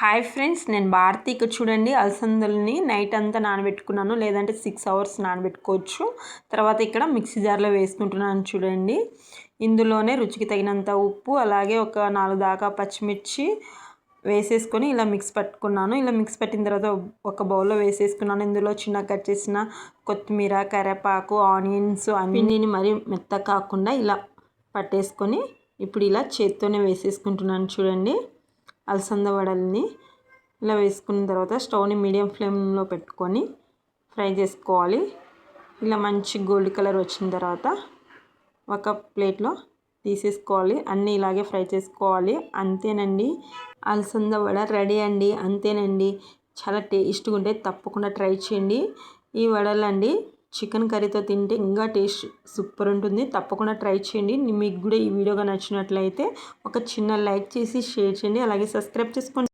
Hi friends, నేను భారతి. ఇక్కడ చూడండి, అలసందల్ని నైట్ అంతా నానబెట్టుకున్నాను, లేదంటే 6 అవర్స్ నానబెట్టుకోవచ్చు. తర్వాత ఇక్కడ మిక్సీ జార్లో వేసుకుంటున్నాను చూడండి. ఇందులోనే రుచికి తగినంత ఉప్పు, అలాగే ఒక 4 దాకా పచ్చిమిర్చి వేసేసుకొని ఇలా మిక్స్ పట్టుకున్నాను. ఇలా మిక్స్ పట్టిన తర్వాత ఒక బౌల్లో వేసేసుకున్నాను. ఇందులో చిన్న కట్ చేసిన కొత్తిమీర, కరివేపాకు, ఆనియన్స్ అన్నిటిని మరీ మెత్తగా కాకుండా ఇలా పట్టేసుకొని ఇప్పుడు ఇలా చేత్తోనే వేసేసుకుంటున్నాను చూడండి. అలసంద వడల్ని ఇలా వేసుకున్న తర్వాత స్టవ్ని మీడియం ఫ్లేమ్లో పెట్టుకొని ఫ్రై చేసుకోవాలి. ఇలా మంచి గోల్డ్ కలర్ వచ్చిన తర్వాత ఒక ప్లేట్లో తీసేసుకోవాలి. అన్నీ ఇలాగే ఫ్రై చేసుకోవాలి. అంతేనండి, అలసంద వడ రెడీ అండి. అంతేనండి, చాలా టేస్ట్గా ఉంటే తప్పకుండా ట్రై చేయండి. ఈ వడలండి చికెన్ కర్రీతో తింటే ఇంకా టేస్ట్ సూపర్ ఉంటుంది. తప్పకుండా ట్రై చేయండి. మీకు కూడా ఈ వీడియోగా నచ్చినట్లయితే ఒక చిన్న లైక్ చేసి షేర్ చేయండి, అలాగే సబ్స్క్రైబ్ చేసుకోండి.